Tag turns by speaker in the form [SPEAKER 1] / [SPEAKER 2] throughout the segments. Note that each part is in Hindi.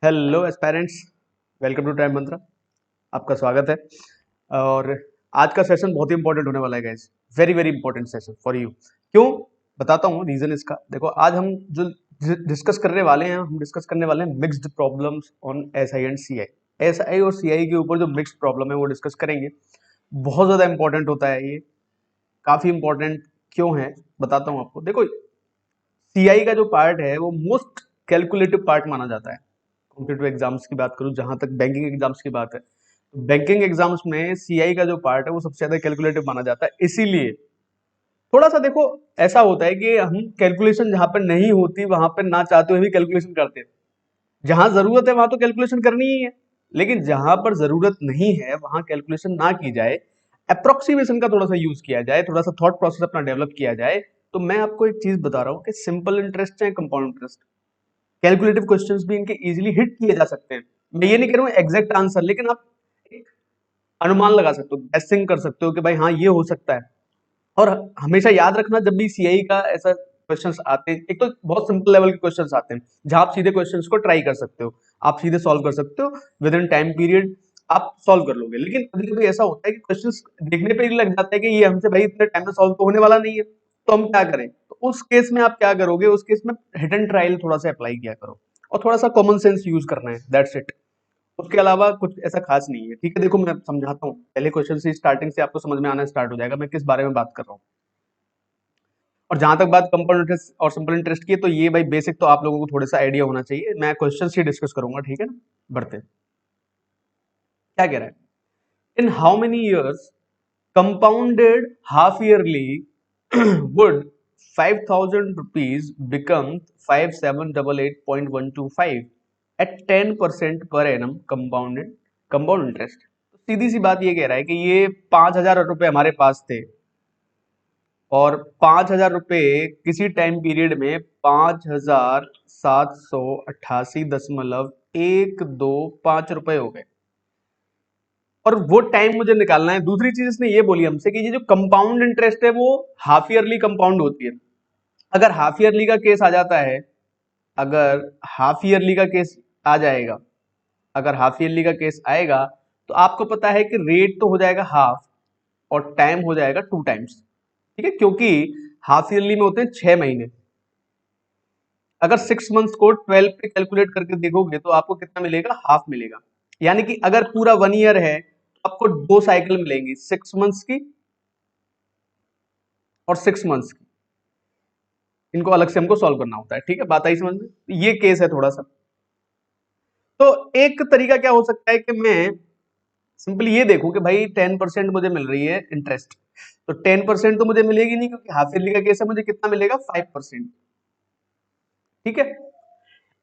[SPEAKER 1] Hello aspirants, welcome to Time Mantra. आपका स्वागत है। और आज का सेशन बहुत ही इंपॉर्टेंट होने वाला है guys. Very very important session for you. क्यों? बताता हूँ रीजन इसका। देखो, आज हम जो डिस्कस करने वाले हैं, हम डिस्कस करने वाले हैं mixed problems on SI and CI. SI और सीआई के ऊपर जो मिक्स्ड प्रॉब्लम है वो डिस्कस करेंगे। बहुत ज्यादा इंपॉर्टेंट होता है ये, काफी इंपॉर्टेंट। क्यों है बताता हूँ आपको। देखो, सीआई का जो पार्ट है वो मोस्ट कैलकुलेटिव पार्ट माना जाता है। कॉम्पिटेटिव एग्जाम्स की बात करूं, जहां तक बैंकिंग एग्जाम्स की बात है, तो बैंकिंग एग्जाम्स में सीआई का जो पार्ट है वो सबसे ज्यादा कैलकुलेटिव माना जाता है। इसीलिए थोड़ा सा देखो, ऐसा होता है कि हम कैलकुलेशन जहां पर नहीं होती वहां पर ना चाहते हुए भी कैलकुलेशन करते हैं। जहां जरूरत है वहां तो कैलकुलेशन करनी ही है, लेकिन जहां पर जरूरत नहीं है वहां कैलकुलेशन ना की जाए, अप्रोक्सीमेशन का थोड़ा सा यूज किया जाए, थोड़ा सा थॉट प्रोसेस अपना डेवलप किया जाए। तो मैं आपको एक चीज बता रहा हूं कि सिंपल इंटरेस्ट चाहे कंपाउंड इंटरेस्ट, कैलकुलेटिव क्वेश्चंस भी इनके इजीली हिट किए जा सकते हैं। मैं ये नहीं कह रहा हूँ एग्जैक्ट आंसर, लेकिन आप एक अनुमान लगा सकते हो, गेसिंग कर सकते हो कि भाई हाँ ये हो सकता है। और हमेशा याद रखना, जब भी सीआई का ऐसा क्वेश्चंस आते हैं, एक तो बहुत सिंपल लेवल के क्वेश्चंस आते हैं जहां आप सीधे क्वेश्चंस को ट्राई कर सकते हो, आप सीधे सॉल्व कर सकते हो, विद इन टाइम पीरियड आप सॉल्व कर लोगे। लेकिन कभी कभी ऐसा होता है कि क्वेश्चंस देखने पे ही लग जाता है कि ये हमसे भाई इतने टाइम में सॉल्व तो होने वाला नहीं है, तो हम क्या करें। तो उस केस में आप क्या करोगे, उस केस में हिट एंड ट्रायल थोड़ा सा अप्लाई किया करो, और थोड़ा सा कॉमन सेंस यूज करना है, दैट्स इट। उसके अलावा कुछ ऐसा खास नहीं है। ठीक है, देखो मैं समझाता हूँ। पहले क्वेश्चन से स्टार्टिंग से आपको समझ में आना स्टार्ट हो जाएगा मैं किस बारे में बात कर रहा हूँ। और जहां तक बात कंपाउंड इंटरेस्ट और सिंपल इंटरेस्ट की है, तो ये भाई बेसिक तो आप लोगों को थोड़ा सा आइडिया होना चाहिए। मैं क्वेश्चन ही डिस्कस करूंगा, ठीक है ना। बढ़ते क्या कह रहा है। In how many years compounded half yearly would 5,000 rupees become 5788.125 at 10% per annum compound interest। तो सीधी सी बात ये कह रहा है कि ये 5,000 रुपए हमारे पास थे, और 5,000 रुपए किसी टाइम पीरियड में 5,788.125 रुपए हो गए, और वो टाइम मुझे निकालना है। दूसरी चीज इसने ये बोली हमसे कि ये जो कंपाउंड इंटरेस्ट है वो हाफ ईयरली कंपाउंड होती है। अगर हाफ ईयरली का केस आ जाता है, अगर हाफ ईयरली का केस आ जाएगा, अगर हाफ ईयरली का केस आएगा, तो आपको पता है कि रेट तो हो जाएगा हाफ, और टाइम हो जाएगा 2 टाइम्स। ठीक है, क्योंकि हाफ ईयरली में होते हैं 6 महीने। अगर 6 मंथ्स को 12 पे कैलकुलेट करके देखोगे तो आपको कितना मिलेगा, हाफ मिलेगा। यानी कि अगर पूरा 1 ईयर है तो आपको 2 साइकिल मिलेंगी, 6 मंथ्स की और 6 मंथ्स की। इनको अलग से हमको सॉल्व करना होता है। ठीक है, बात आई समझ में। ये केस है थोड़ा सा। तो एक तरीका क्या हो सकता है कि मैं सिंपली ये देखूं कि भाई 10% मुझे मिल रही है इंटरेस्ट, तो 10% तो मुझे मिलेगी नहीं, क्योंकि हाफ ईयरली का केस है। मुझे कितना मिलेगा, 5%। ठीक है,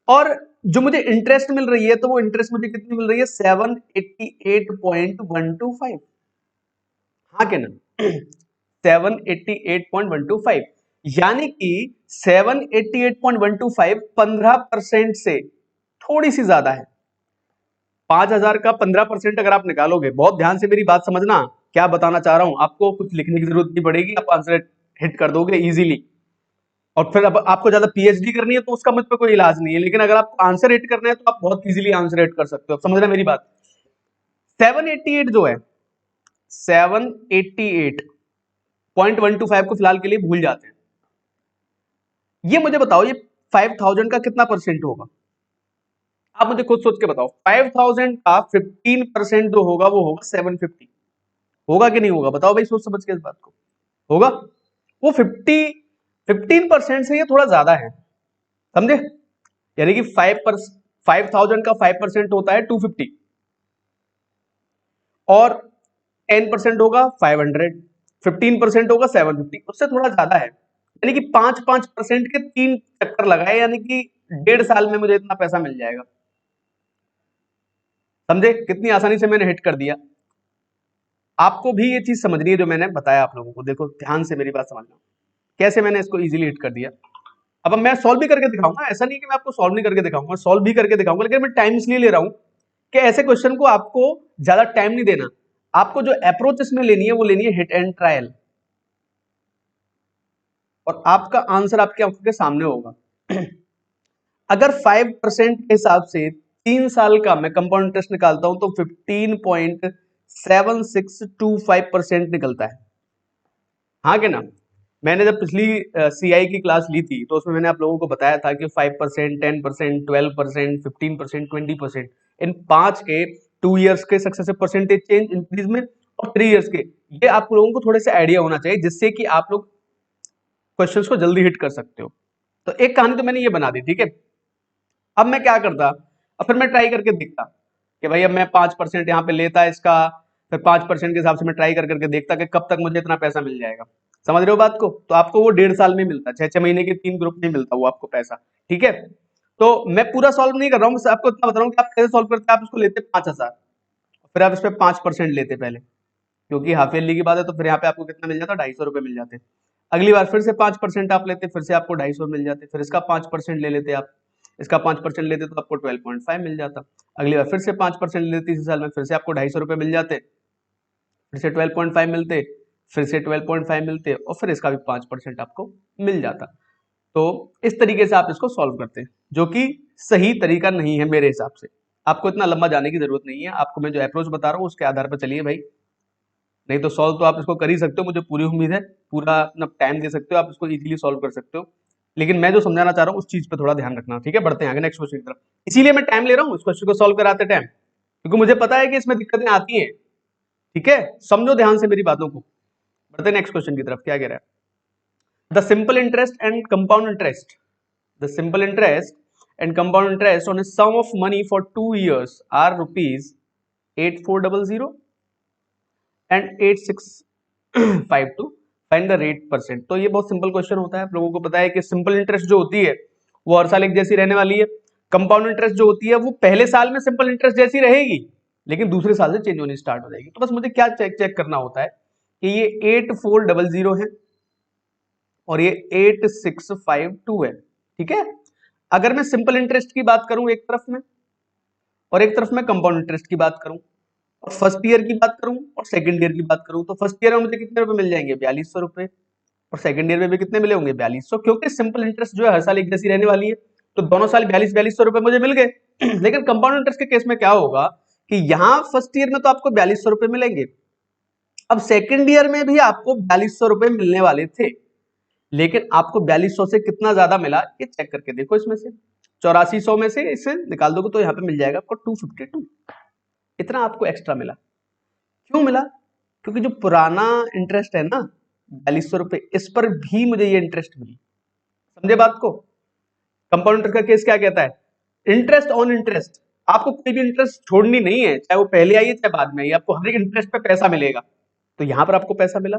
[SPEAKER 1] और जो मुझे इंटरेस्ट मिल रही है, तो वो इंटरेस्ट मुझे कितनी मिल रही है, 788.125। हाँ के ना, 788.125। यानी कि 788.125 15% से थोड़ी सी ज्यादा है। 5,000 का 15% अगर आप निकालोगे, बहुत ध्यान से मेरी बात समझना, क्या बताना चाह रहा हूं आपको, कुछ लिखने की जरूरत नहीं पड़ेगी, आप आंसर हिट कर दोगे इजीली। और फिर अब आपको ज्यादा पीएचडी करनी है तो उसका मुझ पे कोई इलाज नहीं है, लेकिन अगर आपको आंसर हिट करना है तो आप बहुत इजीली आंसर हिट कर सकते हो। समझना मेरी बात। 788 जो है, 788.125 को फिलहाल के लिए भूल जाते हैं। ये मुझे बताओ, ये 5,000 का कितना परसेंट होगा। आप मुझे खुद सोच के बताओ, 5,000 का 15% जो होगा वो होगा 750। होगा कि नहीं होगा, बताओ भाई, सोच समझ के इस बात को। होगा। वो 15% से ये थोड़ा ज्यादा है, समझे। यानी कि 5,000 का 5% होता है 250, और 10% होगा 500, 15% होगा 750, उससे थोड़ा ज्यादा है। यानी कि 5-5% के 3 चक्कर लगाए, यानी कि 1.5 साल में मुझे इतना पैसा मिल जाएगा। समझे कितनी आसानी से मैंने हिट कर दिया। आपको भी ये चीज समझनी है जो मैंने बताया आप लोगों को। देखो ध्यान से मेरी बात समझना, कैसे मैंने इसको इजीली हिट कर दिया। अब मैं सॉल्व भी करके दिखाऊंगा, ऐसा नहीं कि मैं आपको सॉल्व नहीं करके दिखाऊंगा, सॉल्व भी करके दिखाऊंगा, लेकिन मैं टाइम इसलिए ले रहा हूं कि ऐसे क्वेश्चन को आपको ज्यादा टाइम नहीं देना। आपको जो अप्रोच इसमें लेनी है वो लेनी है हिट एंड ट्रायल, और आपका आंसर आपकी आंखों के सामने होगा। अगर 5% के हिसाब से 3 साल का मैं कंपाउंड इंटरेस्ट निकालता हूं तो 15.7625% निकलता है, हाँ कि ना। मैंने जब पिछली सीआई की क्लास ली थी तो उसमें मैंने आप लोगों को बताया था कि 5%, 10%, 12%, 15%, 20%, इन 5 के 2 इयर्स के सक्सेसिव परसेंटेज चेंज इंक्रीज में और 3 इयर्स के, ये आप लोगों को थोड़े से आइडिया होना चाहिए जिससे कि आप लोग क्वेश्चंस को जल्दी हिट कर सकते हो। तो एक कहानी तो मैंने ये बना दी, ठीक है। अब मैं क्या करता, अब फिर मैं ट्राई करके देखता कि भाई अब मैं 5% यहाँ पे लेता इसका, फिर 5% के हिसाब से मैं ट्राई कर करके देखता कि कब तक मुझे इतना पैसा मिल जाएगा। समझ रहे हो बात को? तो आपको वो 1.5 साल में मिलता, 6-6 महीने के 3 ग्रुप में मिलता वो आपको पैसा, ठीक है। तो मैं पूरा सॉल्व नहीं कर रहा हूँ, बस आपको इतना बता रहा हूँ कि आप कैसे सॉल्व करते हैं। आप इसको लेते 5,000, फिर आप इस पे 5% लेते पहले, क्योंकि हाफ ईयरली की बात है, तो फिर यहाँ पे आपको कितना मिल जाता, 250 रुपए मिल जाते। अगली बार फिर से 5% आप लेते, फिर से आपको 250 मिल जाते, फिर इसका 5% ले लेते आप, इसका 5% लेते तो आपको 12.5 मिल जाता। अगली बार फिर से 5% लेते, इसी साल में फिर से आपको 250 रुपए मिल जाते, फिर से 12.5 मिलते, फिर से 12.5 मिलते और फिर इसका भी 5% आपको मिल जाता। तो इस तरीके से आप इसको सॉल्व करते हैं, जो कि सही तरीका नहीं है मेरे हिसाब से। आपको इतना लंबा जाने की जरूरत नहीं है, आपको मैं जो अप्रोच बता रहा हूँ उसके आधार पर चलिए भाई। नहीं तो सॉल्व तो आप इसको कर ही सकते हो, मुझे पूरी उम्मीद है, पूरा अपना टाइम दे सकते हो, आप इसको इजीली सॉल्व कर सकते हो। लेकिन मैं जो समझाना चाह रहा हूँ उस चीज पे थोड़ा ध्यान रखना, ठीक है। बढ़ते हैं आगे नेक्स्ट क्वेश्चन की तरफ। इसीलिए मैं टाइम ले रहा हूँ इस क्वेश्चन को सॉल्व कराते टाइम, क्योंकि मुझे पता है कि इसमें दिक्कतें आती हैं, ठीक है। समझो ध्यान से मेरी बातों को। बढ़ते हैं नेक्स्ट क्वेश्चन की तरफ, क्या कह रहा है। The simple interest and compound interest, the simple interest and compound interest on a sum of money for 2 years are ₹8400 and 8652, find the rate percent. तो ये बहुत सिंपल क्वेश्चन होता है। आप लोगों को पता है कि सिंपल इंटरेस्ट जो होती है वो हर साल एक जैसी रहने वाली है। कंपाउंड इंटरेस्ट जो होती है वो पहले साल में सिंपल इंटरेस्ट जैसी रहेगी, लेकिन दूसरे साल से चेंज होनी स्टार्ट हो जाएगी। तो बस मुझे क्या चेक करना होता है कि ये 8400 है और ये 8652 है, ठीक है। अगर मैं सिंपल इंटरेस्ट की बात करूं एक तरफ में, और एक तरफ मैं कंपाउंड इंटरेस्ट की बात करूं, और फर्स्ट ईयर की बात करूं और सेकंड ईयर की बात करूं, तो फर्स्ट ईयर में मुझे कितने रुपए मिल जाएंगे, 4200 रुपए, और सेकंड ईयर में भी कितने मिले होंगे, 4200, क्योंकि सिंपल इंटरेस्ट जो है हर साल एक जैसी रहने वाली है। तो दोनों साल 4200 रुपए मुझे मिल गए। लेकिन कंपाउंड इंटरेस्ट के केस में क्या होगा कि यहाँ फर्स्ट ईयर में तो आपको 4200 रुपए मिलेंगे, अब सेकंड ईयर में भी आपको 4200 रुपए मिलने वाले थे, लेकिन आपको 4200 से कितना ज्यादा मिला ये चेक करके देखो। इसमें से 8400 में से इसे निकाल दोगे तो यहाँ पे मिल जाएगा आपको 252, इतना आपको एक्स्ट्रा मिला। क्यों मिला? क्योंकि जो पुराना इंटरेस्ट है ना 4200 रुपए, इस पर भी मुझे ये इंटरेस्ट मिली। समझे बात को? कंपाउंड इंटरेस्ट का केस क्या कहता है, इंटरेस्ट ऑन इंटरेस्ट, आपको कोई भी इंटरेस्ट छोड़नी नहीं है, चाहे वो पहले आई चाहे बाद में आई, आपको हर एक इंटरेस्ट पे पैसा मिलेगा। तो यहां पर आपको पैसा मिला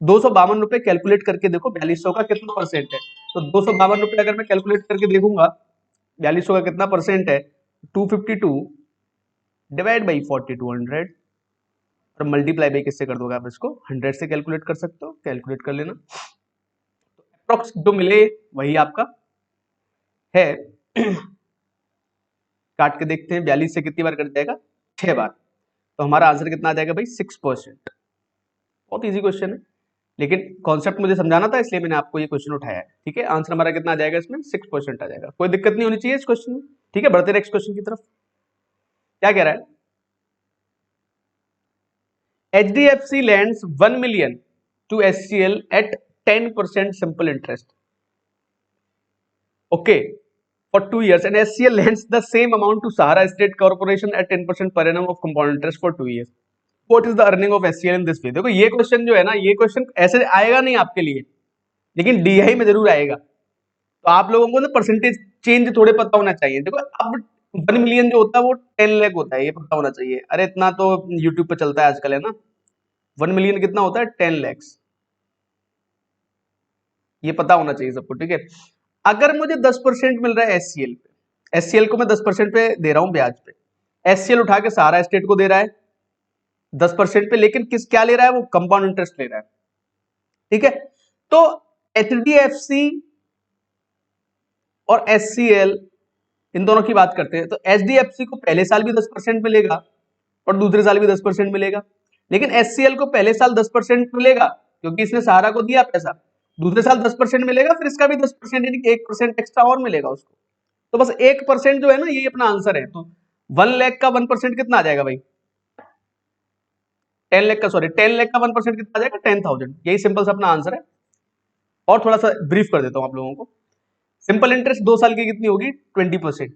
[SPEAKER 1] 252 रुपए। कैलकुलेट करके देखो 4200 का कितना परसेंट है, तो 252 रुपए अगर मैं कैलकुलेट करके देखूंगा 4200 का कितना परसेंट है, 252 डिवाइड बाई 4200, और मल्टीप्लाई बाई किससे कर दोगे आप इसको, 100 से कैलकुलेट कर सकते हो, कैलकुलेट कर लेना। तो अप्रोक्स जो मिले वही आपका है। काट के देखते हैं 42 से कितनी बार कट जाएगा, 6 बार, तो हमारा आंसर कितना आ जाएगा भाई, 6%। बहुत इजी क्वेश्चन है, लेकिन कॉन्सेप्ट मुझे समझाना था इसलिए मैंने आपको ये क्वेश्चन उठाया है, ठीक है। आंसर हमारा कितना आ जाएगा इसमें, 6% आ जाएगा। कोई दिक्कत नहीं होनी चाहिए इस क्वेश्चन में, ठीक है। बढ़ते नेक्स्ट क्वेश्चन की तरफ। क्या कह रहा है, HDFC lends 1 million to SCL at 10% simple interest, okay, for 2 years, and SCL lends the same amount to Sahara State Corporation at 10% per annum of compound interest for 2 years. What is the earning of SCL in this way? देखो ये क्वेश्चन जो है ना, ये क्वेश्चन ऐसे आएगा नहीं आपके लिए, लेकिन DI में जरूर आएगा। तो आप लोगों को ना परसेंटेज चेंज थोड़े पता होना चाहिए। देखो अब 1 मिलियन जो होता है वो 10 लाख होता है, ये पता होना चाहिए। अरे इतना तो यूट्यूब पे चलता है आजकल, है ना। 1 मिलियन कितना होता है, 10 लाख, ये पता होना चाहिए सबको, ठीक है। अगर मुझे 10% मिल रहा है एससीएल पे, एससीएल को मैं 10% पे दे रहा हूं ब्याज पे, एससीएल उठा के सहारा स्टेट को दे रहा है 10% पे, लेकिन किस क्या ले रहा है वो, कंपाउंड इंटरेस्ट ले रहा है, ठीक है। तो एचडीएफसी और एससीएल इन दोनों की बात करते हैं, तो एचडीएफसी को पहले साल भी 10% मिलेगा और दूसरे साल भी 10% मिलेगा, लेकिन एससीएल को पहले साल 10% मिलेगा क्योंकि इसने सहारा को दिया पैसा, दूसरे साल 10% मिलेगा, फिर इसका भी 10% यानी कि 1% एक्स्ट्रा और मिलेगा उसको। तो बस 1% जो है ना, ये अपना आंसर है। तो 1 लाख का 1% कितना आ जाएगा भाई? 10 लाख का, सॉरी 10 लाख का 1% कितना आ जाएगा? 10,000। यही सिंपल सा अपना आंसर है। और थोड़ा सा ब्रीफ कर देता हूं आप लोगों को। सिंपल इंटरेस्ट 2 साल की कितनी होगी? 20%।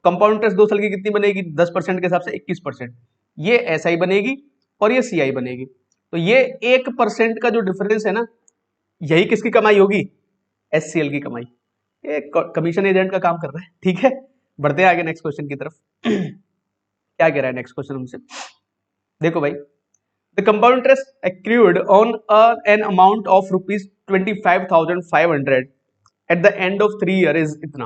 [SPEAKER 1] कंपाउंड इंटरेस्ट 2 साल की कितनी बनेगी? 10% के हिसाब से 21%। ये एसआई बनेगी और ये सीआई बनेगी। तो ये 1% का जो डिफरेंस है ना, यही किसकी कमाई होगी? एचसीएल की कमाई। ये कमीशन एजेंट का काम कर रहा है। ठीक है, बढ़ते हैं आगे नेक्स्ट क्वेश्चन की तरफ। क्या कह रहा है नेक्स्ट क्वेश्चन हमसे? देखो भाई, the compound interest accrued on an amount of ₹25,500 eight the end of 3 year is इतना।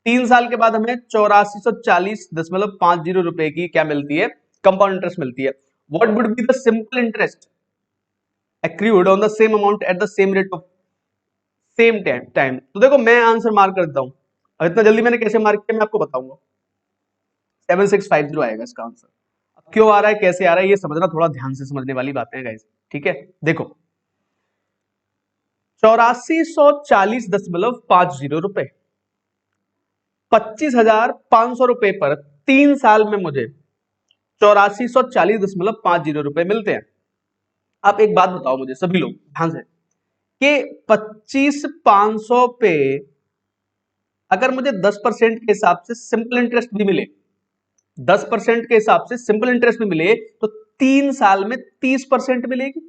[SPEAKER 1] 3 साल के बाद हमें 8440.50 रुपए की क्या मिलती है? कंपाउंड इंटरेस्ट मिलती है। What would be the simple interest accrued on the same amount at the same rate of same time? तो देखो मैं आंसर मार्क कर देता हूं। अब इतना जल्दी मैंने कैसे मार्क किया मैं आपको बताऊंगा। 7650 आएगा इसका आंसर। अब क्यों आ रहा है, कैसे आ रहा है, ये समझना, थोड़ा ध्यान से समझने वाली बातें हैं गाइस। ठीक है, देखो 8440.50 रुपए, 25,500 रुपए पर 3 साल में मुझे 8440.50 रुपए मिलते हैं। आप एक बात बताओ मुझे सभी लोग ध्यान से, कि 25,500 पे अगर मुझे 10% के हिसाब से सिंपल इंटरेस्ट भी मिले, 10% के हिसाब से सिंपल इंटरेस्ट भी मिले, तो 3 साल में 30% मिलेगी।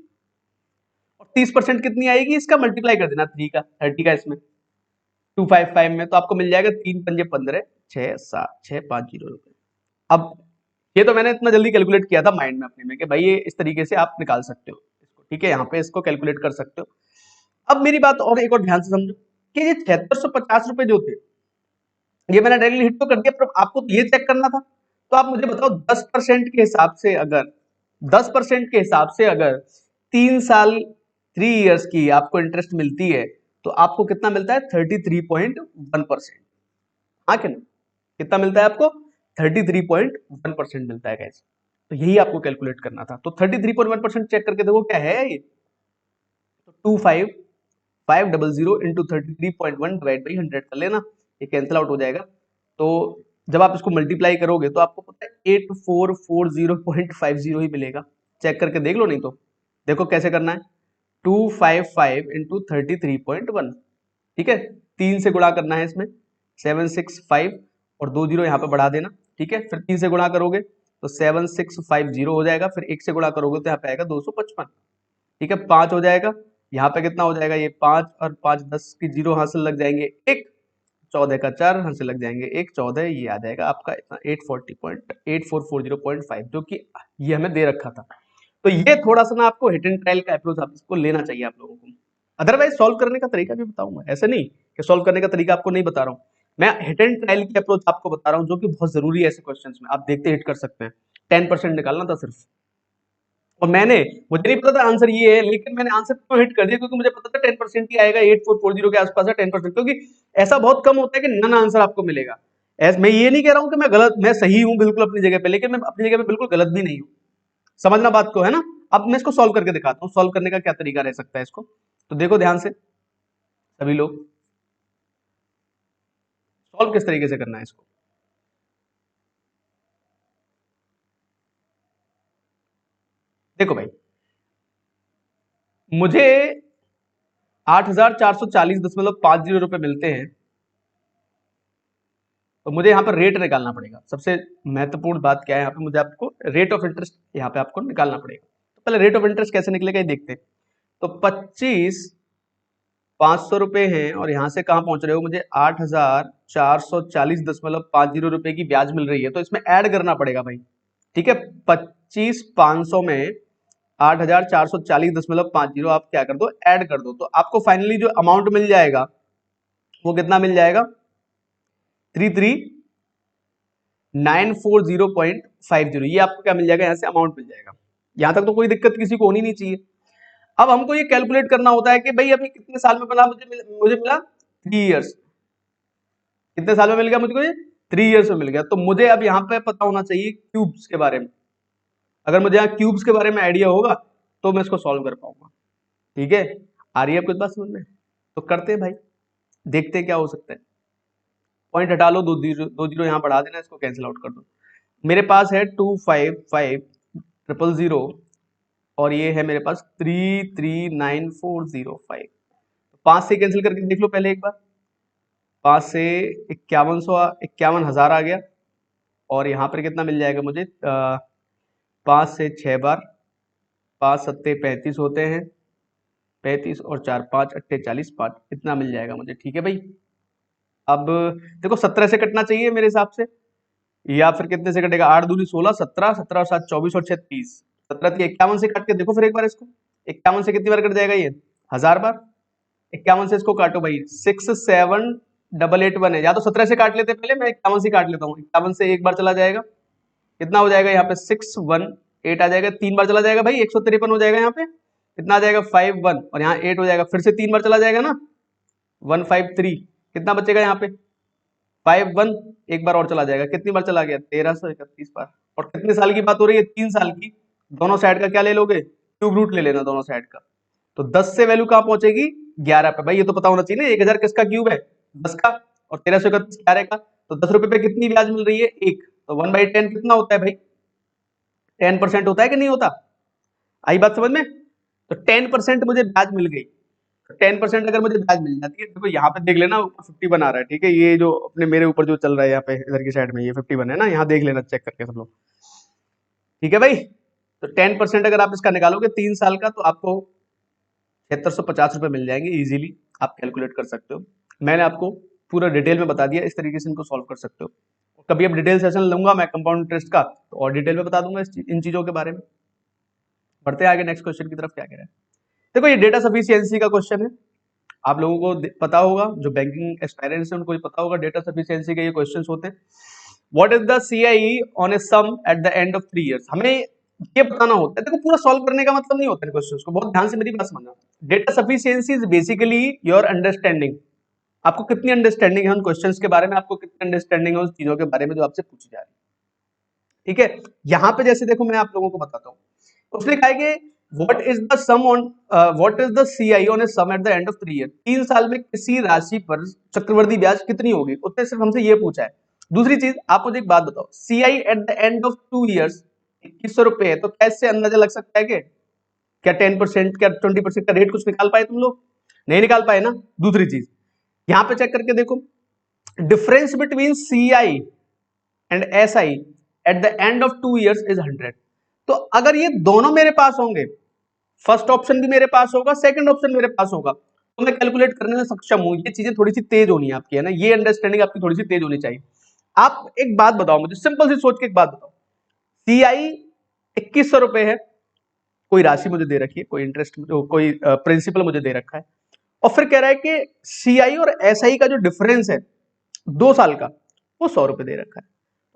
[SPEAKER 1] और 30% कितनी आएगी? इसका मल्टीप्लाई कर देना 3 का 30 का इसमें 255 में, तो आपको मिल जाएगा 3 पंजे 15, 6,7,650 रुपए। अब ये तो मैंने इतना जल्दी कैलकुलेट किया था माइंड में अपने में कि भाई ये इस तरीके से आप निकाल सकते हो इसको। ठीक है, यहाँ पे इसको कैलकुलेट कर सकते हो। अब मेरी बात और एक और ध्यान से समझो कि ये 7650 रुपए जो थे, ये मैंने डायरेक्टली हिट तो कर दिया, पर आपको ये चेक करना था। तो आप मुझे बताओ 10% के हिसाब से अगर 10% के हिसाब से अगर 3 साल 3 इयर्स की आपको इंटरेस्ट मिलती है, तो आपको कितना मिलता है? 33.1%। हाँ कि नहीं? कितना मिलता है आपको? 33.1% मिलता है गाइस। तो यही आपको कैलकुलेट करना था। तो 33.1% चेक करके देखो क्या है ये। तो 25,500 इंटू 33.1 डिवाइड बाई 100 कर लेना, ये कैंसिल आउट हो जाएगा। तो जब आप इसको मल्टीप्लाई करोगे तो आपको पता है 8440.50 ही मिलेगा। चेक करके देख लो, नहीं तो देखो कैसे करना है। 255 इंटू 33.1, ठीक है, 3 से गुणा करना है इसमें, 765 और 2 जीरो यहाँ पे बढ़ा देना। ठीक है, फिर 3 से गुणा करोगे तो 7650 हो जाएगा, फिर 1 से गुणा करोगे तो यहाँ पे आएगा 255। ठीक है, 5 हो जाएगा, यहाँ पे कितना हो जाएगा? ये 5 और 5 10 की जीरो हासिल लग जाएंगे, 1 14 का 4 हासिल लग जाएंगे, 1 14, ये आ जाएगा आपका इतना 8440.5, जो कि ये हमें दे रखा था। तो ये थोड़ा सा ना आपको हिट एंड ट्रायल का अप्रोच आप इसको लेना चाहिए आप लोगों को। अदरवाइज सॉल्व करने का तरीका भी बताऊंगा, ऐसे नहीं कि सॉल्व करने का तरीका आपको नहीं बता रहा हूँ। मैं हिट एंड ट्रायल की अप्रोच आपको बता रहा हूँ, जो कि बहुत जरूरी है ऐसे क्वेश्चंस में। आप देखते हिट कर सकते हैं। 10% निकालना था सिर्फ, और मुझे नहीं पता था आंसर ये है, लेकिन मैंने आंसर क्यों हिट कर दिया? क्योंकि मुझे पता था 10% ही आएगा, 8440 के आसपास है 10%, क्योंकि ऐसा बहुत कम होता है कि नन आंसर आपको मिलेगा। मैं ये नहीं कह रहा हूं कि मैं सही हूं बिल्कुल अपनी जगह पे, लेकिन मैं अपनी जगह पे बिल्कुल गलत भी नहीं हूं। समझना बात को, है ना? अब मैं इसको सॉल्व करके दिखाता हूँ, सॉल्व करने का क्या तरीका रह सकता है इसको। तो देखो ध्यान से सभी लोग, सॉल्व किस तरीके से करना है इसको। देखो भाई, मुझे 8440.50 रुपए मिलते हैं, तो मुझे यहाँ पर रेट निकालना पड़ेगा। सबसे महत्वपूर्ण बात क्या है यहाँ पे, मुझे आपको रेट ऑफ इंटरेस्ट यहाँ पे आपको निकालना पड़ेगा। तो पहले रेट ऑफ इंटरेस्ट कैसे निकलेगा ये देखते हैं। तो 25,500 रुपए हैं, और यहाँ से कहाँ पहुंच रहे हो? मुझे 8440.50 रुपए की ब्याज मिल रही है, तो इसमें ऐड करना पड़ेगा भाई। ठीक है, 25,500 में 8440.50 आप क्या कर दो? ऐड कर दो, तो आपको फाइनली जो अमाउंट मिल जाएगा वो कितना मिल जाएगा? 33,940.50। ये आपको क्या मिल जाएगा? यहाँ से अमाउंट मिल जाएगा। यहां तक तो कोई दिक्कत किसी को होनी नहीं चाहिए। अब हमको ये कैलकुलेट करना होता है कि भाई अभी कितने साल में बना, मुझे मिला 3 इयर्स। कितने साल में मिल गया मुझको? ये 3 इयर्स में मिल गया। तो मुझे अब यहाँ पे पता होना चाहिए क्यूब्स के बारे में। अगर मुझे यहाँ क्यूब्स के बारे में आइडिया होगा तो मैं इसको सॉल्व कर पाऊंगा। ठीक है, आ रही है कुछ बात समझ में? तो करते हैं भाई, देखते हैं क्या हो सकता है। पॉइंट हटा लो, 2 जीरो यहाँ बढ़ा देना, इसको कैंसिल आउट कर दो। मेरे पास है 255000 और ये है मेरे पास 339405। 5 से कैंसिल करके देख लो पहले एक बार। 5 से 51,000 आ गया और यहाँ पर कितना मिल जाएगा मुझे, 5 से 6 बार, 5 सत्ते 35 होते हैं, 35 और 4 5 अट्ठे 40, 5 इतना मिल जाएगा मुझे। ठीक है भाई। अब देखो 17 से कटना चाहिए मेरे हिसाब से, या फिर कितने से कटेगा, 8 दूनी 16, 17, 17 और 7 24 और 6 30, 17 51 से काट के देखो फिर एक बार इसको। 51 से कितनी बार कट जाएगा ये, 1000 बार। 51 से इसको काटो भाई, 67881 है, या तो 17 से काट लेते पहले, मैं 51 से काट लेता हूँ। 51 से एक बार चला जाएगा, कितना हो जाएगा यहाँ पे 618 आ जाएगा, 3 बार चला जाएगा भाई 153 हो जाएगा यहाँ पे, कितना आ जाएगा 51 और यहाँ 8 हो जाएगा, फिर से 3 बार चला जाएगा ना 153, कितना बचेगा यहाँ पे 51, एक बार और चला जाएगा, कितनी बार चला गया 1331 बार। और कितने साल की बात हो रही है, 3 साल की। दोनों साइड का क्या ले लोगे, क्यूब रूट ले लेना दोनों साइड का। तो 10 से वैल्यू कहां पहुंचेगी 11 पे, भाई ये तो पता होना चाहिए ना, 1000 किसका क्यूब है 10 का, और 1331 11 का, तो 10 रुपए पे कितनी ब्याज मिल रही है 1, तो 1/10 कितना होता है भाई 10% होता है कि नहीं होता, आई बात समझ में। तो 10% मुझे ब्याज मिल गई, 10% अगर मुझे ब्याज मिल जाती है, देखो यहाँ पे देख लेना ऊपर 51 आ रहा है, ठीक है, ये जो अपने मेरे ऊपर जो चल रहा है यहाँ पे इधर की साइड में ये 51 है ना, यहाँ देख लेना चेक करके सब लोग, ठीक है भाई। तो 10% अगर आप इसका निकालोगे 3 साल का, तो आपको 7650 रुपए मिल जाएंगे इजीली, आप कैलकुलेट कर सकते हो। मैंने आपको पूरा डिटेल में बता दिया, इस तरीके से इनको सॉल्व कर सकते हो। कभी अब डिटेल सेशन लूंगा मैं कंपाउंड इंटरेस्ट का, तो और डिटेल में बता दूंगा इन चीजों के बारे में। बढ़ते हैं आगे नेक्स्ट क्वेश्चन की तरफ, क्या कह रहा है। देखो ये डेटा सफिशिएंसी का क्वेश्चन है, आप लोगों को पता होगा, जो बैंकिंग एस्पायरेंट्स हैं उनको भी पता होगा डेटा सफिशिएंसी के ये क्वेश्चंस होते हैं। What is the CIE on a sum at the end of 3 years, हमें ये बताना होता है। देखो पूरा सॉल्व करने का मतलब नहीं होता है क्वेश्चंस को, बहुत ध्यान से मेरी बात समझना। Data sufficiency is basically your understanding, आपको कितनी अंडरस्टैंडिंग है उन क्वेश्चंस के बारे में, आपको कितनी अंडरस्टैंडिंग है उस चीजों के बारे में जो आपसे पूछी जा रही है, ठीक है। यहाँ पे जैसे देखो मैं आप लोगों को बताता हूँ, उसने कहा है कि what is the sum on what is the CI on a sum at the end of 3 year, 3 साल में किसी राशि पर चक्रवर्ती ब्याज कितनी होगी, उसने सिर्फ हमसे ये पूछा है। दूसरी चीज, आप मुझे एक बात बताओ, CI eight the end of 2 years 2100 रुपए है, तो कैसे अंदाजा लग सकता है कि क्या 10% क्या 20% का रेट कुछ निकाल पाए तुम लोग, नहीं निकाल पाए ना। दूसरी चीज यहां पे चेक करके देखो, difference between CI and SI eight the end of 2 years is 100। तो अगर ये दोनों मेरे पास होंगे, फर्स्ट ऑप्शन भी मेरे पास होगा, सेकंड ऑप्शन मेरे पास होगा, तो मैं कैलकुलेट करने में सक्षम हूं। ये चीजें थोड़ी सी तेज होनी है आपकी, है ना, ये अंडरस्टैंडिंग आपकी थोड़ी सी तेज होनी चाहिए। आप एक बात बताओ मुझे, सिंपल सी सोच के एक बात बताओ, सीआई 2100 रुपए है, कोई राशि मुझे दे रखी है, कोई इंटरेस्ट कोई प्रिंसिपल मुझे दे रखा है, और फिर कह रहा है कि सीआई और एसआई का जो डिफरेंस है 2 साल का, वो 100 रुपए दे रखा है।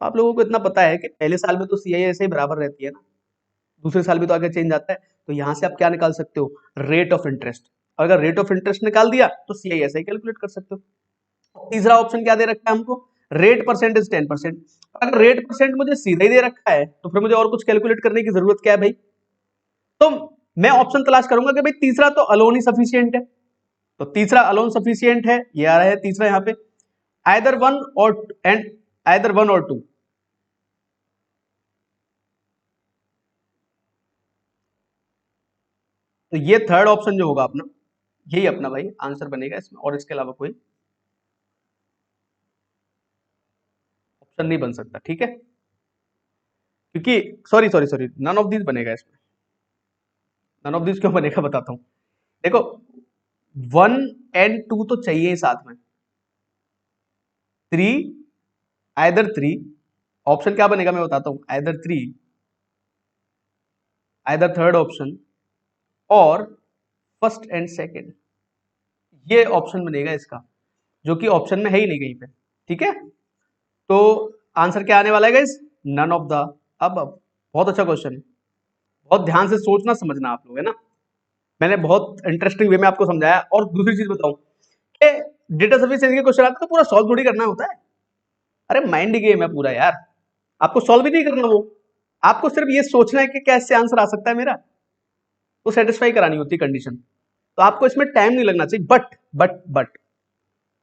[SPEAKER 1] तो आप लोगों को इतना पता है कि पहले साल में तो सीआई एसआई बराबर रहती है ना, दूसरे साल में तो आगे चेंज आता है। तो यहां से आप क्या निकाल सकते हो, रेट ऑफ इंटरेस्ट। अगर रेट ऑफ इंटरेस्ट निकाल दिया तो सीआई एसआई कैलकुलेट कर सकते हो। तीसरा ऑप्शन क्या दे रखा है हमको, रेट परसेंटेज 10%। अगर रेट परसेंट मुझे सीधा ही दे रखा है, तो फिर मुझे और कुछ कैलकुलेट करने की जरूरत क्या है भाई। तो मैं ऑप्शन तलाश करूंगा कि भाई तीसरा तो अलोन ही सफिशियंट है, तो तीसरा अलोन सफिशियंट है, ये आ रहा है तीसरा यहाँ पे, आइदर वन और एंड आइदर वन और टू। तो ये थर्ड ऑप्शन जो होगा अपना, यही अपना भाई आंसर बनेगा इसमें, और इसके अलावा कोई ऑप्शन नहीं बन सकता, ठीक है। क्योंकि sorry sorry sorry none of this बनेगा इसमें, नन ऑफ दिस क्यों बनेगा बताता हूं। देखो 1 एंड 2 तो चाहिए ही साथ में, 3 आइदर 3, ऑप्शन क्या बनेगा मैं बताता हूं, आइदर 3 आइदर थर्ड ऑप्शन और फर्स्ट एंड सेकंड, ये ऑप्शन बनेगा इसका, जो कि ऑप्शन में है ही नहीं कहीं पे, ठीक है। तो आंसर क्या आने वाला है गाइस, नन ऑफ द अब। बहुत अच्छा क्वेश्चन है, बहुत ध्यान से सोचना समझना आप लोग, है ना, मैंने बहुत इंटरेस्टिंग वे में आपको समझाया। और दूसरी चीज बताऊं कि डेटा सफिशिएंसी के क्वेश्चन आते तो पूरा सॉल्व थोड़ी करना होता है, अरे माइंड गेम है पूरा यार, आपको सॉल्व भी नहीं करना, वो आपको सिर्फ ये सोचना है कि कैसे आंसर आ सकता है मेरा, तो सेटिस्फाई करानी होती है कंडीशन। तो आपको इसमें टाइम नहीं लगना चाहिए, बट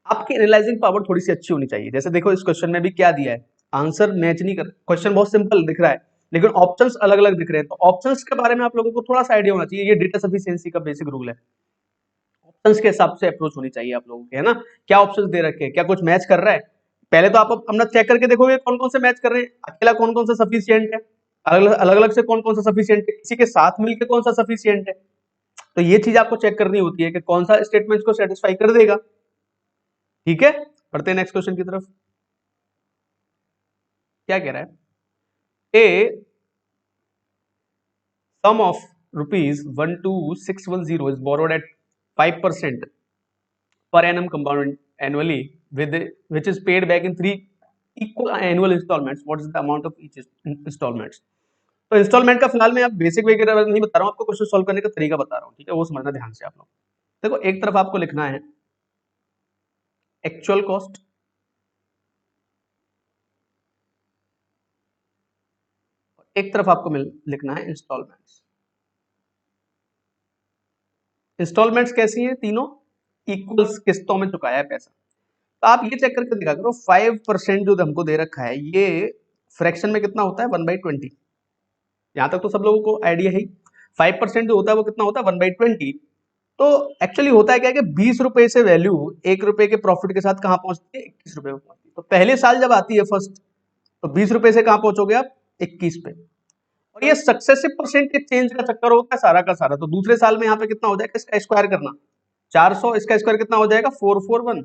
[SPEAKER 1] आपकी एनालाइजिंग पावर थोड़ी सी अच्छी होनी चाहिए। जैसे देखो इस क्वेश्चन में भी क्या दिया है, आंसर मैच नहीं कर, क्वेश्चन बहुत सिंपल दिख रहा है लेकिन ऑप्शंस अलग अलग दिख रहे हैं। तो ऑप्शंस के बारे में आप लोगों को थोड़ा सा आइडिया होना चाहिए, ये डेटा सफिशिएंसी का बेसिक रूल है। ऑप्शंस के हिसाब से अप्रोच होनी चाहिए आप लोगों के, है ना। क्या ऑप्शंस दे रखे हैं, क्या कुछ मैच कर रहा है, पहले तो आप अपना चेक करके देखोगे कौन कौन से मैच कर रहे हैं, अकेला कौन कौन सा सफिशिएंट है, अलग अलग से कौन कौन सा सफिशिएंट है, किसी के साथ मिलकर कौन सा सफिशिएंट है। तो ये चीज आपको चेक करनी होती है कि कौन सा स्टेटमेंट को सेटिस्फाई कर देगा। ठीक है, पढ़ते हैं नेक्स्ट क्वेश्चन की तरफ। क्या कह रहा है, ए sum of rupees 12610 is borrowed at 5% per annum compound annually with which is paid back in 3 equal annual installments. What is the amount of each installments? तो इंस्टॉलमेंट का फिलहाल मैं आप बेसिक वगैरह नहीं बता रहा हूँ, आपको क्वेश्चन सॉल्व करने का तरीका बता रहा हूँ, ठीक है, वो समझना ध्यान से आप लोग। देखो एक तरफ आपको लिखना है एक्चुअल कॉस्ट, एक तरफ आपको लिखना है इंस्टॉलमेंट्स। इंस्टॉलमेंट्स कैसी हैं, तीनों इक्वल्स किस्तों में चुकाया है पैसा। तो आप ये चेक करके दिखा करो 5% जो हमको दे रखा है ये फ्रैक्शन में कितना होता है 1/20। यहां तक तो सब लोगों को आइडिया है। 5% जो होता है वो कितना होता है 1/20। तो एक्चुअली होता है क्या कि 20 रुपए से वैल्यू 1 रुपए के प्रॉफिट के साथ कहां पहुंचती है 21 रुपए पे पहुंचती है। तो पहले साल जब आती है फर्स्ट, तो 20 रुपए से कहां पहुंचोगे आप 21 पे। और ये सक्सेसिव परसेंटेज चेंज का चक्कर होता है सारा का सारा। तो दूसरे साल में यहाँ पे कितना हो जाएगा, इसका स्क्वायर करना 400, इसका स्क्वायर कितना हो जाएगा 441।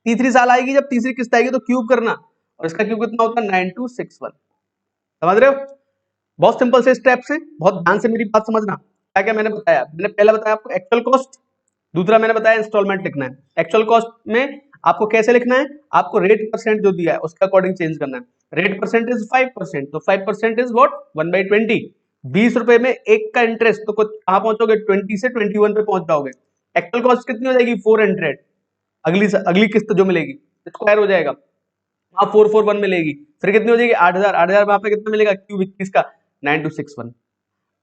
[SPEAKER 1] तीसरी साल आएगी जब तीसरी किस्त आएगी तो क्यूब करना, और इसका क्यूब कितना होता है 9261। समझ रहे हो, बहुत सिंपल से स्टेप्स हैं, बहुत ध्यान से मेरी बात समझना। क्या क्या मैंने बताया, मैंने पहला बताया आपको एक्चुअल कॉस्ट, दूसरा मैंने बताया इंस्टॉलमेंट लिखना है। एक्चुअल कॉस्ट में आपको कैसे लिखना है, आपको रेट परसेंट जो दिया है उसके अकॉर्डिंग चेंज करना है। रेट परसेंट इज 5%, तो 5% इज व्हाट 1/20। 20 रुपए में एक का इंटरेस्ट, तो कहां पहुंचोगे 20 से 21 पे पहुंच जाओगे। एक्चुअल कॉस्ट कितनी हो जाएगी 400, अगली किस्त जो मिलेगी स्क्वायर हो जाएगा, वहां 441 मिलेगी, फिर कितनी हो जाएगी 8000, 8000 वहां पे कितना मिलेगा क्यूब 21 का 9261।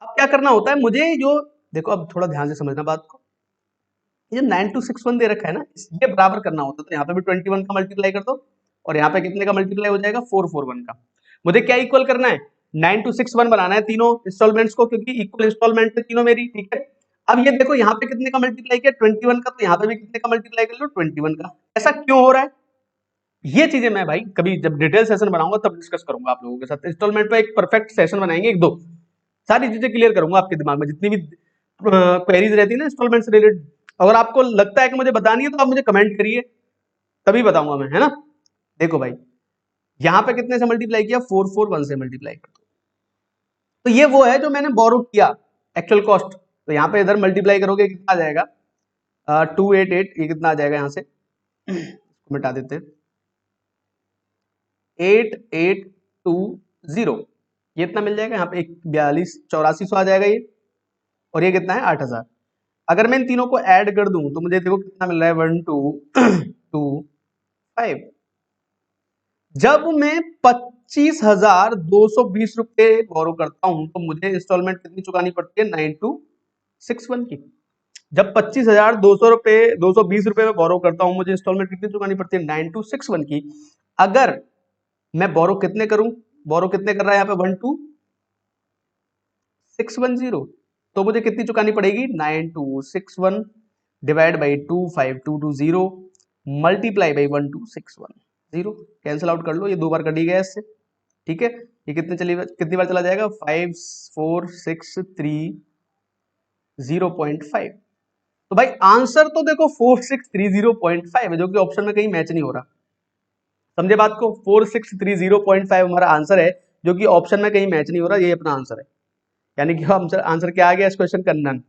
[SPEAKER 1] अब क्या करना होता है मुझे, जो देखो अब थोड़ा ध्यान से समझना बात को, ये 9261 दे रखा है ना, ये बराबर करना होता है। तो यहाँ पे भी 21 का मल्टीप्लाई कर दो, और यहाँ पे कितने का मल्टीप्लाई हो जाएगा 441 का। मुझे क्या इक्वल करना है 9261 बनाना है तीनों इंस्टॉलमेंट्स को, क्योंकि इक्वल इंस्टॉलमेंट है तीनों मेरी, ठीक है। अब ये देखो यहाँ पे कितने का मल्टीप्लाई किया 21 का, तो यहाँ पे भी कितने का मल्टीप्लाई कर लो 21 का। ऐसा क्यों हो रहा है, ये चीजें मैं भाई कभी जब डिटेल सेशन बनाऊंगा तब डिस्कस करूंगा आप लोगों के साथ। इंस्टॉलमेंट पे एक परफेक्ट सेशन बनाएंगे, एक दो सारी चीजें क्लियर करूंगा आपके दिमाग में, जितनी भी क्वेरीज रहती है ना इंस्टॉलमेंट से रिलेटेड। अगर आपको लगता है कि मुझे बतानी है तो आप मुझे कमेंट करिए, तभी बताऊंगा मैं, है ना। देखो भाई यहां पे कितने से मल्टीप्लाई किया 441 से मल्टीप्लाई कर दो, तो ये वो है जो मैंने बोरो किया एक्चुअल कॉस्ट। तो यहाँ पे इधर मल्टीप्लाई करोगे कितना आ जाएगा 288, ये कितना आ जाएगा यहाँ से इसको मिटा देते हैं 8820, ये इतना मिल जाएगा यहाँ पे 4284 आ जाएगा ये, और ये कितना है 8000। अगर मैं इन तीनों को ऐड कर दूं तो मुझे देखो कितना मिल रहा है 1225। जब मैं 25,220 रुपए बोरो करता हूं तो मुझे इंस्टॉलमेंट कितनी चुकानी पड़ती है 9261 की। जब 25,220 रुपए में बोरो करता हूं मुझे इंस्टॉलमेंट कितनी चुकानी पड़ती है 9261 की। अगर मैं बोरो कितने करूं, बोरो कितने कर रहा है यहाँ पे 12610, तो मुझे कितनी चुकानी पड़ेगी 9261 divide by 25220 multiply by 12610, cancel out कर लो, ये दो बार कटी गया इससे, ठीक है। ये कितनी बार चला जाएगा 54630.5। तो भाई आंसर तो देखो 4630.5 है, जो कि ऑप्शन में कहीं मैच नहीं हो रहा। समझे बात को, 4630.5 हमारा आंसर है, जो कि ऑप्शन में कहीं मैच नहीं हो रहा, ये अपना आंसर है। यानी कि आंसर क्या आ गया इस क्वेश्चन का, नन।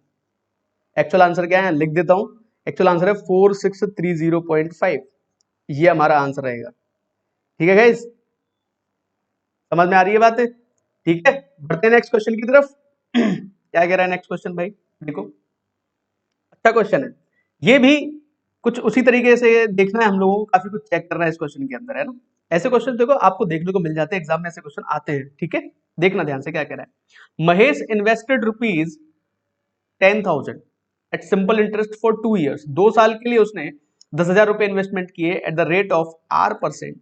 [SPEAKER 1] एक्चुअल आंसर क्या है लिख देता हूं, एक्चुअल आंसर है 4630.5, ये हमारा आंसर रहेगा। ठीक है गाइस, समझ में आ रही है बातें, ठीक है। बढ़ते हैं नेक्स्ट क्वेश्चन की तरफ। क्या कह रहा है नेक्स्ट क्वेश्चन भाई, देखो अच्छा क्वेश्चन है, ये भी कुछ उसी तरीके से देखना है हम लोगों को, काफी कुछ चेक करना है इस क्वेश्चन के अंदर, है ना। ऐसे क्वेश्चन देखो आपको देखने को मिल जाते हैं एग्जाम में, ऐसे क्वेश्चन आते हैं, ठीक है। देखना ध्यान से क्या कह रहा है, Mahesh invested ₹10,000 at simple interest for 2 years। 2 साल के लिए उसने 10,000 रुपए इन्वेस्टमेंट किए at the rate of R%।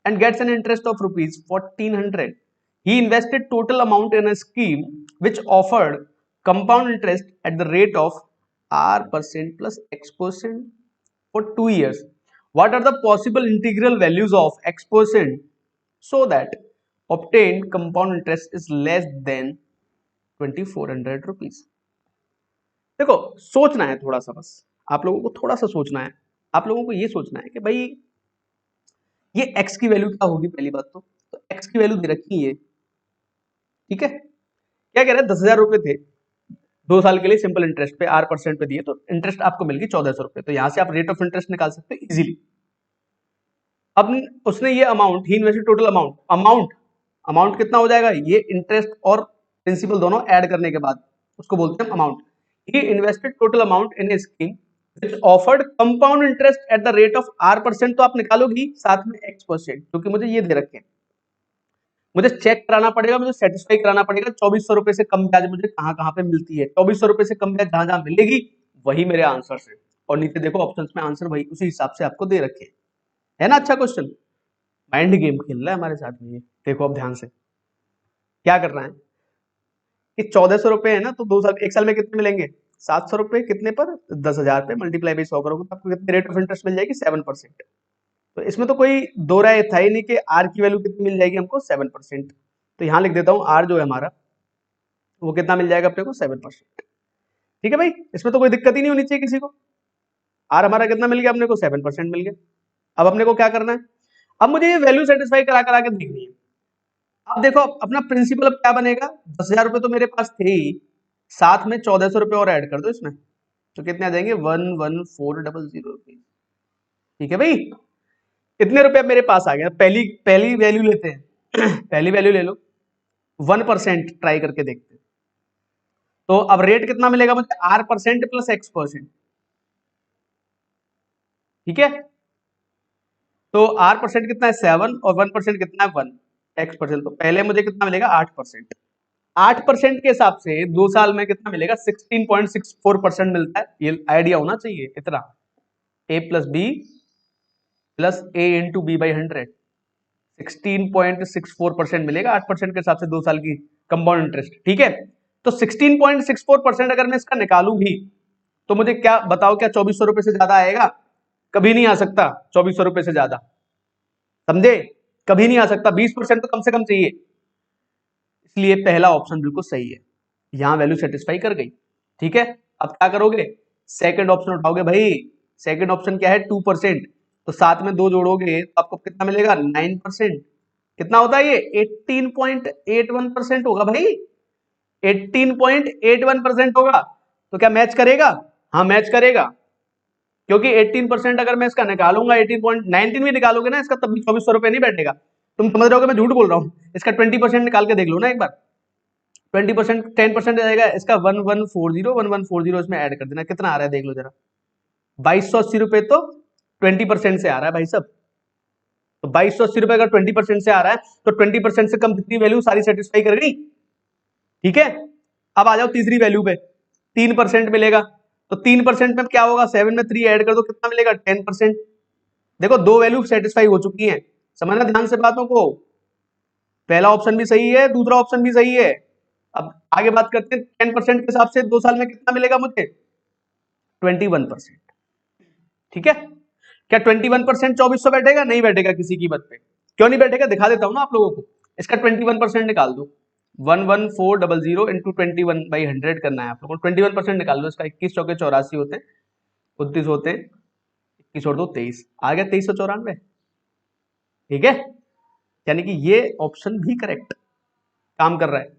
[SPEAKER 1] and gets an interest of rupees 1400. He invested total amount in a scheme which offered compound interest at the rate of R% plus X% for 2 years. What are the possible integral values of X% so that obtained compound interest is less than 2400 rupees? देखो सोचना है थोड़ा सा, बस आप लोगों को थोड़ा सा सोचना है। आप लोगों को ये सोचना है कि भाई ये x की वैल्यू क्या होगी। पहली बात तो x की वैल्यू दे रखी है, ठीक है। क्या कह रहे हैं, 10,000 रुपए थे 2 साल के लिए सिंपल इंटरेस्ट पे R% पे दिए, तो इंटरेस्ट आपको मिल गई 1400 रुपए। तो यहां से आप रेट ऑफ इंटरेस्ट निकाल सकते हो इजीली। अब उसने ये अमाउंट, ही इन्वेस्टेड टोटल अमाउंट कितना हो जाएगा, ये इंटरेस्ट और प्रिंसिपल दोनों ऐड करने के बाद उसको बोलते हैं amount. He invested total amount in A scheme which offered compound interest at the rate of R%, तो आप निकालोगी साथ में X%, क्योंकि मुझे ये दे रखे हैं। मुझे चेक कराना पड़ेगा, मुझे सेटिस्फाई कराना पड़ेगा 2400 रुपए से कम ब्याज मुझे कहां कहां पे मिलती है। 2400 रुपए से कम ब्याज जहां जहां मिलेगी वही मेरे आंसर है। और नीचे देखो ऑप्शंस में आंसर वही उसी हिसाब से आपको दे रखे है ना। अच्छा क्वेश्चन, माइंड गेम खेल रहा है हमारे साथ में ये। देखो अब ध्यान से क्या करना है कि 1400 रुपए है ना, तो 2 साल 1 साल में कितने मिलेंगे, 700 रुपए कितने पर, 10,000 पे मल्टीप्लाई बाई 100 करोगे तो आपको कितने रेट ऑफ इंटरेस्ट मिल जाएगी, 7%। तो इसमें तो कोई दो राय था ही नहीं कि आर की वैल्यू कितनी मिल जाएगी हमको, 7%। तो यहां लिख देता हूं आर जो है हमारा वो कितना मिल जाएगा अपने को, 7%। ठीक है भाई, इसमें तो कोई दिक्कत ही नहीं होनी चाहिए किसी को। आर हमारा कितना मिल गया अपने को, 7% मिल गया। अब अपने को क्या करना है, अब मुझे ये वैल्यू सेटिस्फाई करा करा के देखनी है। अब देखो अपना प्रिंसिपल अब क्या बनेगा, 10,000 रुपए तो मेरे पास थे ही, साथ में 1400 रुपए और ऐड कर दो इसमें, तो कितने आ जाएंगे, 11400 रुपीज। ठीक है भाई, इतने रुपए मेरे पास आ गया। पहली पहली वैल्यू लेते हैं पहली वैल्यू ले लो, 1% ट्राई करके देखते हैं। तो अब रेट कितना मिलेगा मुझे, R% प्लस X%। ठीक है, तो R% कितना है 7 और 1% कितना है 1, X%। तो पहले मुझे कितना मिलेगा 8%। 8% के हिसाब से 2 साल में कितना मिलेगा, 16.64% मिलता है। ये आइडिया होना चाहिए इतना, A plus B plus A into B by 100, 16.64% मिलेगा 8% के हिसाब से 2 साल की कंपाउंड इंटरेस्ट। ठीक है, तो 16.64% अगर मैं इसका निकालू भी तो मुझे क्या बताओ, क्या 2400 रुपए से ज्यादा आएगा, कभी नहीं आ सकता 2400 रुपए से ज्यादा, समझे, कभी नहीं आ सकता। 20% तो कम से कम चाहिए, इसलिए पहला ऑप्शन बिल्कुल सही है। यहां वैल्यू सेटिस्फाई कर गई। ठीक है, अब क्या करोगे, सेकंड ऑप्शन उठाओगे भाई। सेकंड ऑप्शन क्या है, 2%, तो साथ में 2 जोड़ोगे तो आपको कितना मिलेगा, 9%। कितना होता है ये, 18.81% होगा भाई, 18.81% होगा। तो क्या मैच करेगा, हाँ मैच करेगा, क्योंकि 18% अगर मैं इसका निकालूंगा, 18.19 भी निकालोगे ना इसका, तब भी 2400 रुपए नहीं बैठेगा। तुम समझ रहे हो कि मैं झूठ बोल रहा हूँ, इसका 20% निकाल के देख लो ना एक बार। 20%, 10% रहेगा इसका, 1140 इसमें ऐड कर देना, कितना आ रहा है देख लो जरा, 2280 रुपए तो 20% से आ रहा है भाई साहब। तो 2280 रुपए अगर 20% से आ रहा है तो 20% से कम कितनी वैल्यू सारी सेटिस्फाई कर गई। ठीक है, अब आ जाओ तीसरी वैल्यू पे, 3% मिलेगा। तो 3% में क्या होगा, 7 में 3 ऐड कर दो, कितना मिलेगा 10%। देखो 2 वैल्यू सेटिस्फाई हो चुकी है, समझना ध्यान से बातों को। पहला ऑप्शन भी सही है, दूसरा ऑप्शन भी सही है। अब आगे बात करते हैं, 10% के हिसाब से 2 साल में कितना मिलेगा मुझे, 21%। ठीक है, क्या 21% 2400 बैठेगा, नहीं बैठेगा किसी कीमत पे। क्यों नहीं बैठेगा, दिखा देता हूं ना आप लोगों को। इसका 21% निकाल दो, 11400 इंटू 21/100 करना है आप लोगों को। 21% निकाल लो इसका, 21 चौके 84 होते हैं, 29 होते हैं, 21 और 2 23, आ गया 2394। ठीक है, यानी कि ये ऑप्शन भी करेक्ट काम कर रहा है।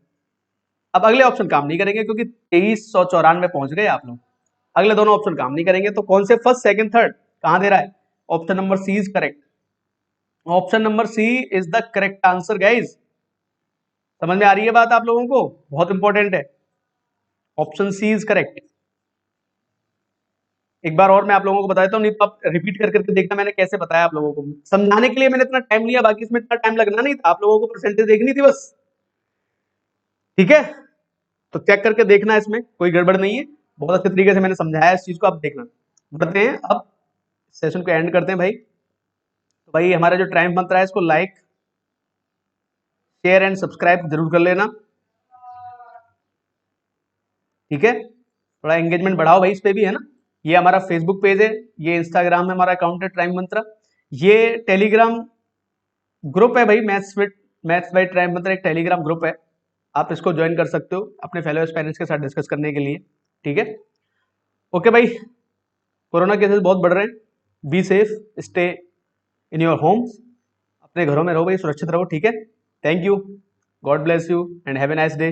[SPEAKER 1] अब अगले ऑप्शन काम नहीं करेंगे क्योंकि 2394 पहुंच गए आप लोग। अगले दोनों ऑप्शन काम नहीं करेंगे, तो कौन से, फर्स्ट सेकंड थर्ड कहां दे रहा है, option number C is correct. Option number C is the correct answer guys. समझ में आ रही है बात आप लोगों को, बहुत इंपॉर्टेंट है, ऑप्शन सी इज करेक्ट। एक बार और मैं आप लोगों को बता देता हूँ, नहीं तो आप रिपीट कर करके देखना मैंने कैसे बताया आप लोगों को। समझाने के लिए मैंने इतना टाइम लिया, बाकी इसमें इतना टाइम लगना नहीं था, आप लोगों को परसेंटेज देखनी थी बस। ठीक है, तो चेक करके देखना, इसमें कोई गड़बड़ नहीं है, बहुत अच्छे तरीके से मैंने समझाया इस चीज को, आप देखना। बढ़ते हैं अब, सेशन को एंड करते हैं भाई। तो भाई हमारा जो ट्राइम्फ मंत्र है इसको लाइक शेयर एंड सब्सक्राइब जरूर कर लेना, ठीक है। थोड़ा एंगेजमेंट बढ़ाओ भाई, इस पे भी है ना। ये हमारा फेसबुक पेज है, ये इंस्टाग्राम में हमारा अकाउंट है ट्राइम्फ मंत्र, ये टेलीग्राम ग्रुप है भाई, मैथ्स बाय ट्राइम्फ मंत्र एक टेलीग्राम ग्रुप है, आप इसको ज्वाइन कर सकते हो अपने फेलो पेरेंट्स के साथ डिस्कस करने के लिए, ठीक है। ओके भाई, कोरोना केसेस बहुत बढ़ रहे हैं, be safe, stay in your homes, अपने घरों में रहो भाई, सुरक्षित रहो, ठीक है। Thank you, God bless you and have a nice day.